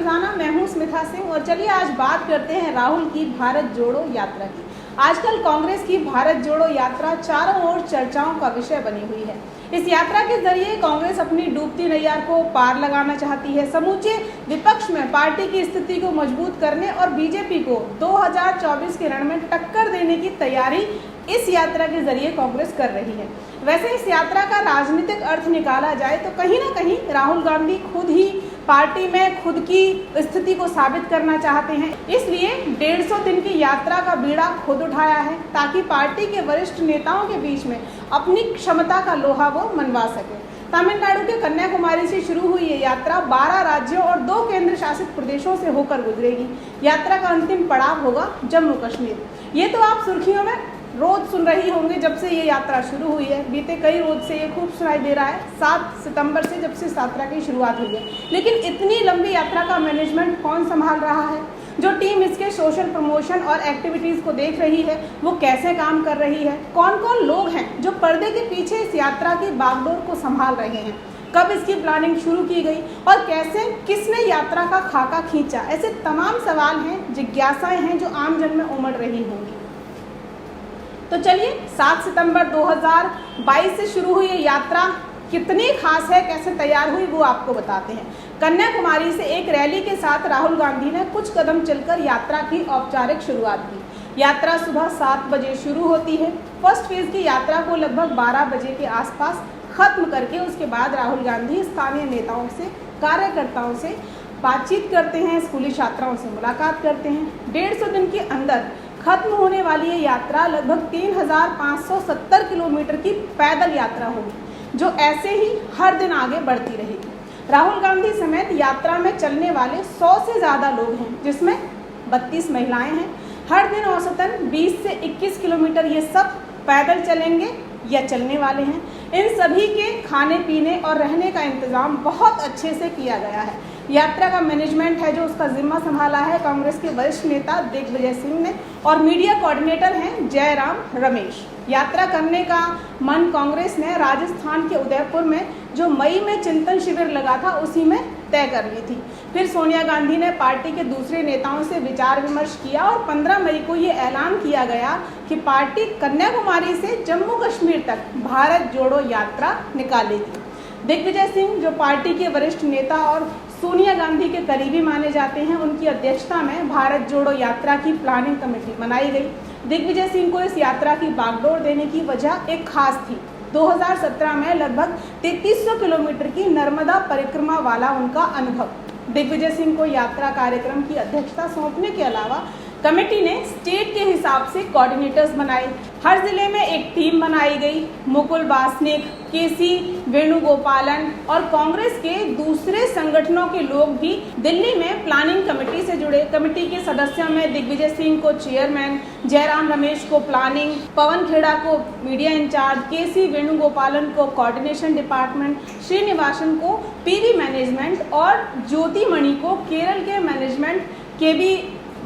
रोजाना। मैं हूं स्मिता सिंह और चलिए आज बात करते हैं राहुल की भारत जोड़ो यात्रा की। आजकल कांग्रेस की भारत जोड़ो यात्रा चारों ओर चर्चाओं का विषय बनी हुई है। इस यात्रा के जरिए कांग्रेस अपनी डूबती नैया को पार लगाना चाहती है। समूचे विपक्ष में पार्टी की स्थिति को मजबूत करने और बीजेपी को 2024 के रण में टक्कर देने की तैयारी इस यात्रा के जरिए कांग्रेस कर रही है। वैसे इस यात्रा का राजनीतिक अर्थ निकाला जाए तो कहीं ना कहीं राहुल गांधी खुद ही पार्टी में खुद की स्थिति को साबित करना चाहते हैं, इसलिए 150 दिन की यात्रा का बीड़ा खुद उठाया है ताकि पार्टी के वरिष्ठ नेताओं के बीच में अपनी क्षमता का लोहा वो मनवा सके। तमिलनाडु के कन्याकुमारी से शुरू हुई ये यात्रा 12 राज्यों और 2 केंद्र शासित प्रदेशों से होकर गुजरेगी। यात्रा का अंतिम पड़ाव होगा जम्मू कश्मीर। ये तो आप सुर्खियों में रोज सुन रही होंगे जब से ये यात्रा शुरू हुई है। बीते कई रोज से ये खूब सुनाई दे रहा है, 7 सितंबर से जब से इस यात्रा की शुरुआत हुई है। लेकिन इतनी लंबी यात्रा का मैनेजमेंट कौन संभाल रहा है? जो टीम इसके सोशल प्रमोशन और एक्टिविटीज़ को देख रही है वो कैसे काम कर रही है? कौन कौन लोग हैं जो पर्दे के पीछे इस यात्रा की बागडोर को संभाल रहे हैं? कब इसकी प्लानिंग शुरू की गई और कैसे किसने यात्रा का खाका खींचा? ऐसे तमाम सवाल हैं, जिज्ञासाएं हैं जो आम जन में उमड़ रही होंगी। तो चलिए 7 सितंबर 2022 से शुरू हुई ये यात्रा कितनी खास है, कैसे तैयार हुई वो आपको बताते हैं। कन्याकुमारी से एक रैली के साथ राहुल गांधी ने कुछ कदम चलकर यात्रा की औपचारिक शुरुआत की। यात्रा सुबह 7 बजे शुरू होती है। फर्स्ट फेज की यात्रा को लगभग 12 बजे के आसपास खत्म करके उसके बाद राहुल गांधी स्थानीय नेताओं से, कार्यकर्ताओं से बातचीत करते हैं, स्कूली छात्राओं से मुलाकात करते हैं। 150 दिन के अंदर खत्म होने वाली ये यात्रा लगभग 3570 किलोमीटर की पैदल यात्रा होगी जो ऐसे ही हर दिन आगे बढ़ती रहेगी। राहुल गांधी समेत यात्रा में चलने वाले 100 से ज़्यादा लोग हैं, जिसमें 32 महिलाएं हैं। हर दिन औसतन 20 से 21 किलोमीटर ये सब पैदल चलेंगे या चलने वाले हैं। इन सभी के खाने पीने और रहने का इंतज़ाम बहुत अच्छे से किया गया है। यात्रा का मैनेजमेंट है जो उसका जिम्मा संभाला है कांग्रेस के वरिष्ठ नेता दिग्विजय सिंह ने और मीडिया कोऑर्डिनेटर हैं जयराम रमेश। यात्रा करने का मन कांग्रेस ने राजस्थान के उदयपुर में जो मई में चिंतन शिविर लगा था उसी में तय कर ली थी। फिर सोनिया गांधी ने पार्टी के दूसरे नेताओं से विचार विमर्श किया और 15 मई को ये ऐलान किया गया कि पार्टी कन्याकुमारी से जम्मू कश्मीर तक भारत जोड़ो यात्रा निकालेगी। दिग्विजय सिंह जो पार्टी के वरिष्ठ नेता और सोनिया गांधी के करीबी माने जाते हैं, उनकी अध्यक्षता में भारत जोड़ो यात्रा की प्लानिंग कमेटी बनाई गई। दिग्विजय सिंह को इस यात्रा की बागडोर देने की वजह एक खास थी। 2017 में लगभग 3300 किलोमीटर की नर्मदा परिक्रमा वाला उनका अनुभव। दिग्विजय सिंह को यात्रा कार्यक्रम की अध्यक्षता सौंपने के अलावा कमेटी ने स्टेट के हिसाब से कोऑर्डिनेटर्स बनाए। हर जिले में एक टीम बनाई गई। मुकुल वासनिक, केसी वेणुगोपालन और कांग्रेस के दूसरे संगठनों के लोग भी दिल्ली में प्लानिंग कमेटी से जुड़े। कमेटी के सदस्यों में दिग्विजय सिंह को चेयरमैन, जयराम रमेश को प्लानिंग, पवन खेड़ा को मीडिया इंचार्ज, केसी वेणुगोपालन को कोऑर्डिनेशन डिपार्टमेंट, श्रीनिवासन को पीवी मैनेजमेंट और ज्योति मणि को केरल के मैनेजमेंट, केबी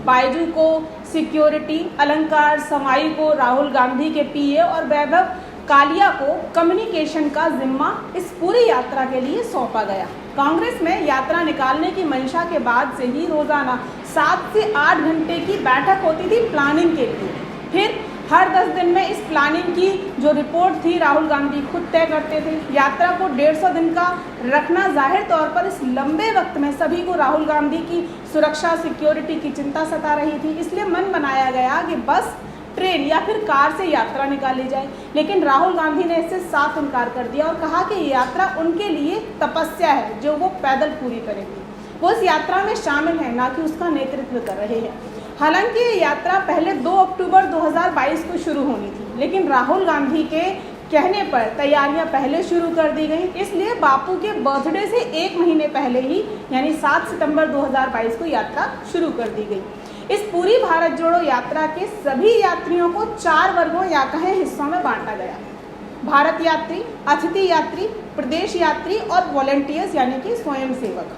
बायजू को सिक्योरिटी, अलंकार समाई को राहुल गांधी के पीए और वैभव कालिया को कम्युनिकेशन का जिम्मा इस पूरी यात्रा के लिए सौंपा गया। कांग्रेस में यात्रा निकालने की मंशा के बाद से ही रोजाना 7 से 8 घंटे की बैठक होती थी प्लानिंग के लिए। फिर हर 10 दिन में इस प्लानिंग की जो रिपोर्ट थी राहुल गांधी खुद तय करते थे। यात्रा को 150 दिन का रखना जाहिर तौर पर इस लंबे वक्त में सभी को राहुल गांधी की सुरक्षा, सिक्योरिटी की चिंता सता रही थी। इसलिए मन बनाया गया कि बस, ट्रेन या फिर कार से यात्रा निकाली जाए। लेकिन राहुल गांधी ने इससे साफ इनकार कर दिया और कहा कि ये यात्रा उनके लिए तपस्या है जो वो पैदल पूरी करेंगे। वो इस यात्रा में शामिल है, ना कि उसका नेतृत्व कर रहे हैं। हालांकि ये यात्रा पहले 2 अक्टूबर 2022 को शुरू होनी थी, लेकिन राहुल गांधी के कहने पर तैयारियां पहले शुरू कर दी गई। इसलिए बापू के बर्थडे से 1 महीने पहले ही यानी 7 सितंबर 2022 को यात्रा शुरू कर दी गई। इस पूरी भारत जोड़ो यात्रा के सभी यात्रियों को 4 वर्गों या कहें हिस्सों में बांटा गया। भारत यात्री, अतिथि यात्री, प्रदेश यात्री और वॉलंटियर्स यानी कि स्वयंसेवक।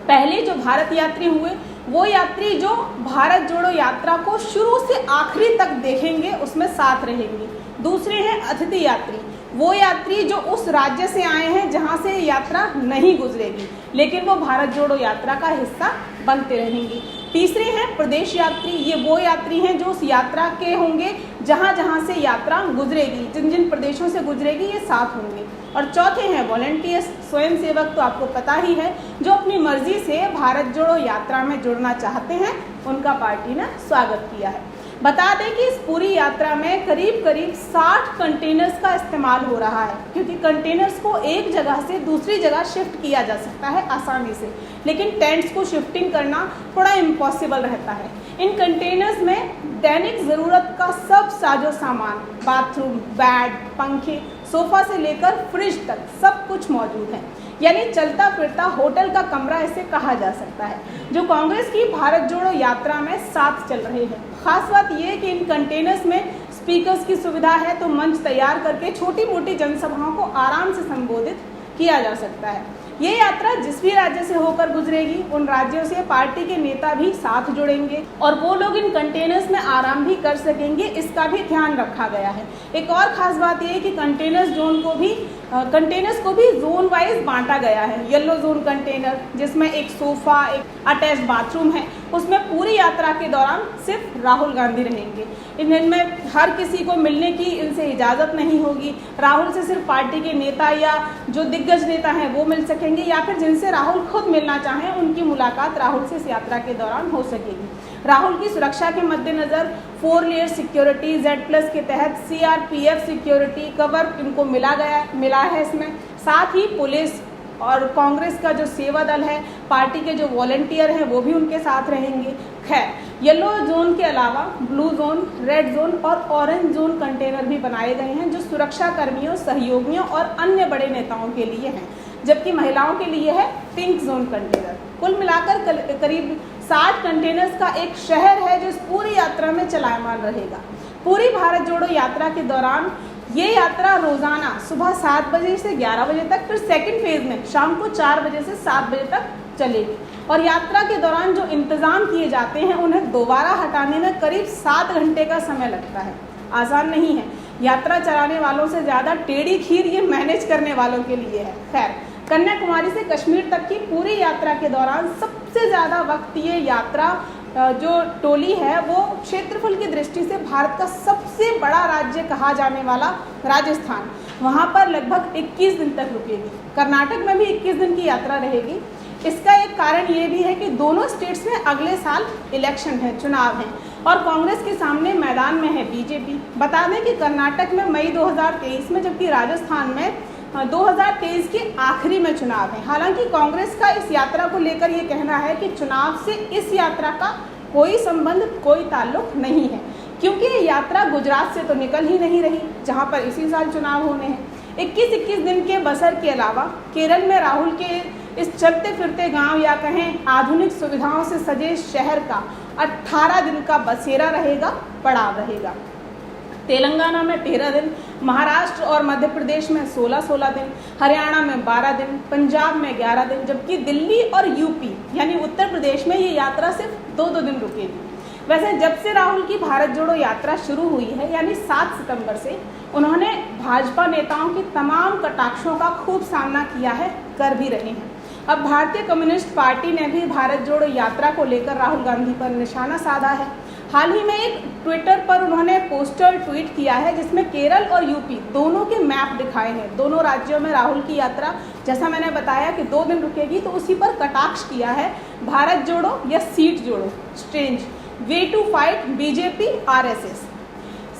पहले जो भारत यात्री हुए वो यात्री जो भारत जोड़ो यात्रा को शुरू से आखिरी तक देखेंगे, उसमें साथ रहेंगे। दूसरे हैं अतिथि यात्री, वो यात्री जो उस राज्य से आए हैं जहां से यात्रा नहीं गुजरेगी, लेकिन वो भारत जोड़ो यात्रा का हिस्सा बनते रहेंगे। तीसरे हैं प्रदेश यात्री, ये वो यात्री हैं जो उस यात्रा के होंगे जहां जहां से यात्रा गुजरेगी, जिन जिन प्रदेशों से गुजरेगी ये साथ होंगे। और चौथे हैं वॉलंटियर्स, स्वयंसेवक, तो आपको पता ही है, जो अपनी मर्जी से भारत जोड़ो यात्रा में जुड़ना चाहते हैं, उनका पार्टी ने स्वागत किया है। बता दें कि इस पूरी यात्रा में करीब करीब 60 कंटेनर्स का इस्तेमाल हो रहा है, क्योंकि कंटेनर्स को एक जगह से दूसरी जगह शिफ्ट किया जा सकता है आसानी से, लेकिन टेंट्स को शिफ्टिंग करना थोड़ा इम्पॉसिबल रहता है। इन कंटेनर्स में दैनिक ज़रूरत का सब साजो सामान, बाथरूम, बेड, पंखे, सोफ़ा से लेकर फ्रिज तक सब कुछ मौजूद है, यानी चलता फिरता होटल का कमरा इसे कहा जा सकता है, जो कांग्रेस की भारत जोड़ो यात्रा में साथ चल रहे हैं। खास बात यह है कि इन कंटेनर्स में स्पीकर्स की सुविधा है, तो मंच तैयार करके छोटी मोटी जनसभाओं को आराम से संबोधित किया जा सकता है। ये यात्रा जिस भी राज्य से होकर गुजरेगी, उन राज्यों से पार्टी के नेता भी साथ जुड़ेंगे और वो लोग इन कंटेनर्स में आराम भी कर सकेंगे, इसका भी ध्यान रखा गया है। एक और ख़ास बात ये है कि कंटेनर्स को भी जोन वाइज बांटा गया है। येलो जोन कंटेनर, जिसमें एक सोफ़ा, एक अटैच बाथरूम है, उसमें पूरी यात्रा के दौरान सिर्फ राहुल गांधी रहेंगे। इनमें हर किसी को मिलने की इनसे इजाज़त नहीं होगी। राहुल से सिर्फ पार्टी के नेता या जो दिग्गज नेता हैं वो मिल सकेंगे, या फिर जिनसे राहुल खुद मिलना चाहें उनकी मुलाकात राहुल से इस यात्रा के दौरान हो सकेगी। राहुल की सुरक्षा के मद्देनज़र 4 लेयर सिक्योरिटी, Z+ के तहत CRPF सिक्योरिटी कवर इनको मिला है इसमें। साथ ही पुलिस और कांग्रेस का जो सेवा दल है, पार्टी के जो वॉलंटियर हैं, वो भी उनके साथ रहेंगे। खैर, येलो जोन के अलावा ब्लू जोन, रेड जोन और ऑरेंज जोन कंटेनर भी बनाए गए हैं, जो सुरक्षा कर्मियों, सहयोगियों और अन्य बड़े नेताओं के लिए हैं, जबकि महिलाओं के लिए है पिंक जोन कंटेनर। कुल मिलाकर करीब 60 कंटेनर्स का एक शहर है जो इस पूरी यात्रा में चलायमान रहेगा। पूरी भारत जोड़ो यात्रा के दौरान ये यात्रा रोज़ाना सुबह 7 बजे से 11 बजे तक, फिर सेकंड फेज़ में शाम को 4 बजे से 7 बजे तक चलेगी। और यात्रा के दौरान जो इंतज़ाम किए जाते हैं, उन्हें दोबारा हटाने में करीब 7 घंटे का समय लगता है। आसान नहीं है। यात्रा चलाने वालों से ज़्यादा टेढ़ी खीर ये मैनेज करने वालों के लिए है। खैर, कन्याकुमारी से कश्मीर तक की पूरी यात्रा के दौरान सबसे ज़्यादा वक्त ये यात्रा जो टोली है, वो क्षेत्रफल की दृष्टि से भारत का सबसे बड़ा राज्य कहा जाने वाला राजस्थान, वहाँ पर लगभग 21 दिन तक रुकेगी। कर्नाटक में भी 21 दिन की यात्रा रहेगी। इसका एक कारण ये भी है कि दोनों स्टेट्स में अगले साल इलेक्शन है, चुनाव है, और कांग्रेस के सामने मैदान में है बीजेपी। बता दें कि कर्नाटक में मई 2023 में, जबकि राजस्थान में 2023 के आखिरी में चुनाव है। हालांकि कांग्रेस का इस यात्रा को लेकर ये कहना है कि चुनाव से इस यात्रा का कोई संबंध, कोई ताल्लुक नहीं है, क्योंकि ये यात्रा गुजरात से तो निकल ही नहीं रही, जहां पर इसी साल चुनाव होने हैं। 21 दिन के बसर के अलावा केरल में राहुल के इस चलते फिरते गांव, या कहें आधुनिक सुविधाओं से सजे शहर का 18 दिन का बसेरा रहेगा, पड़ाव रहेगा। तेलंगाना में 13 दिन, महाराष्ट्र और मध्य प्रदेश में 16 दिन, हरियाणा में 12 दिन, पंजाब में 11 दिन, जबकि दिल्ली और यूपी यानी उत्तर प्रदेश में ये यात्रा सिर्फ 2-2 दिन रुकेगी। वैसे जब से राहुल की भारत जोड़ो यात्रा शुरू हुई है, यानी 7 सितंबर से, उन्होंने भाजपा नेताओं की तमाम कटाक्षों का खूब सामना किया है, कर भी रहे हैं। अब भारतीय कम्युनिस्ट पार्टी ने भी भारत जोड़ो यात्रा को लेकर राहुल गांधी पर निशाना साधा है। हाल ही में एक ट्विटर पर उन्होंने पोस्टर ट्वीट किया है, जिसमें केरल और यूपी दोनों के मैप दिखाए हैं। दोनों राज्यों में राहुल की यात्रा, जैसा मैंने बताया कि 2 दिन रुकेगी, तो उसी पर कटाक्ष किया है, भारत जोड़ो या सीट जोड़ो, strange way to fight BJP RSS।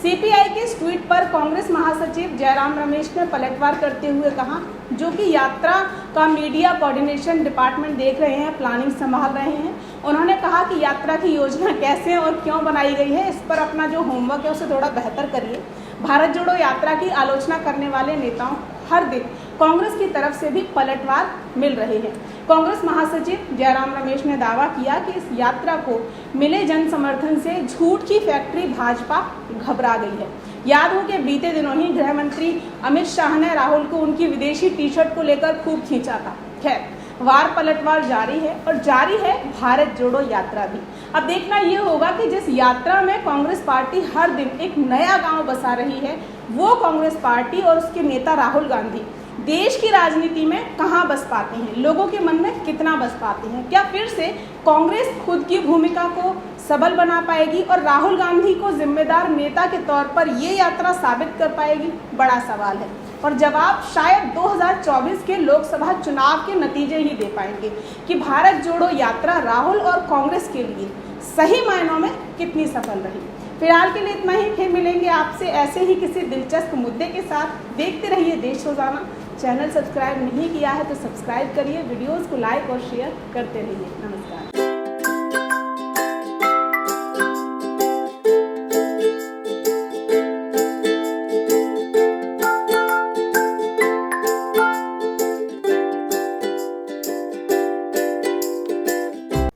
CPI के इस ट्वीट पर कांग्रेस महासचिव जयराम रमेश ने पलटवार करते हुए कहा, जो कि यात्रा का मीडिया कोऑर्डिनेशन डिपार्टमेंट देख रहे हैं, प्लानिंग संभाल रहे हैं, उन्होंने कहा कि यात्रा की योजना कैसे और क्यों बनाई गई है, इस पर अपना जो होमवर्क है उसे थोड़ा बेहतर करिए। भारत जोड़ो यात्रा की आलोचना करने वाले नेताओं हर दिन कांग्रेस की तरफ से भी पलटवार मिल रहे हैं। कांग्रेस महासचिव जयराम रमेश ने दावा किया कि इस यात्रा को मिले जन समर्थन से झूठ की फैक्ट्री भाजपा घबरा गई है। याद हो कि बीते दिनों ही गृह मंत्री अमित शाह ने राहुल को उनकी विदेशी टी-शर्ट को लेकर खूब खींचा था। खैर, वार पलटवार जारी है, और जारी है भारत जोड़ो यात्रा भी। अब देखना ये होगा कि जिस यात्रा में कांग्रेस पार्टी हर दिन एक नया गांव बसा रही है, वो कांग्रेस पार्टी और उसके नेता राहुल गांधी देश की राजनीति में कहां बस पाते हैं, लोगों के मन में कितना बस पाते हैं। क्या फिर से कांग्रेस खुद की भूमिका को सबल बना पाएगी और राहुल गांधी को जिम्मेदार नेता के तौर पर ये यात्रा साबित कर पाएगी? बड़ा सवाल है और जवाब शायद 2024 के लोकसभा चुनाव के नतीजे ही दे पाएंगे कि भारत जोड़ो यात्रा राहुल और कांग्रेस के लिए सही मायनों में कितनी सफल रही। फिलहाल के लिए इतना ही, फिर मिलेंगे आपसे ऐसे ही किसी दिलचस्प मुद्दे के साथ। देखते रहिए देश रोजाना। चैनल सब्सक्राइब नहीं किया है तो सब्सक्राइब करिए, वीडियोस को लाइक और शेयर करते रहिए। नमस्कार।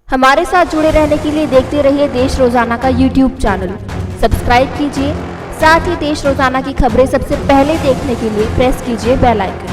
हमारे साथ जुड़े रहने के लिए देखते रहिए देश रोजाना का YouTube चैनल। सब्सक्राइब कीजिए, साथ ही देश रोजाना की खबरें सबसे पहले देखने के लिए प्रेस कीजिए बेल आइकन।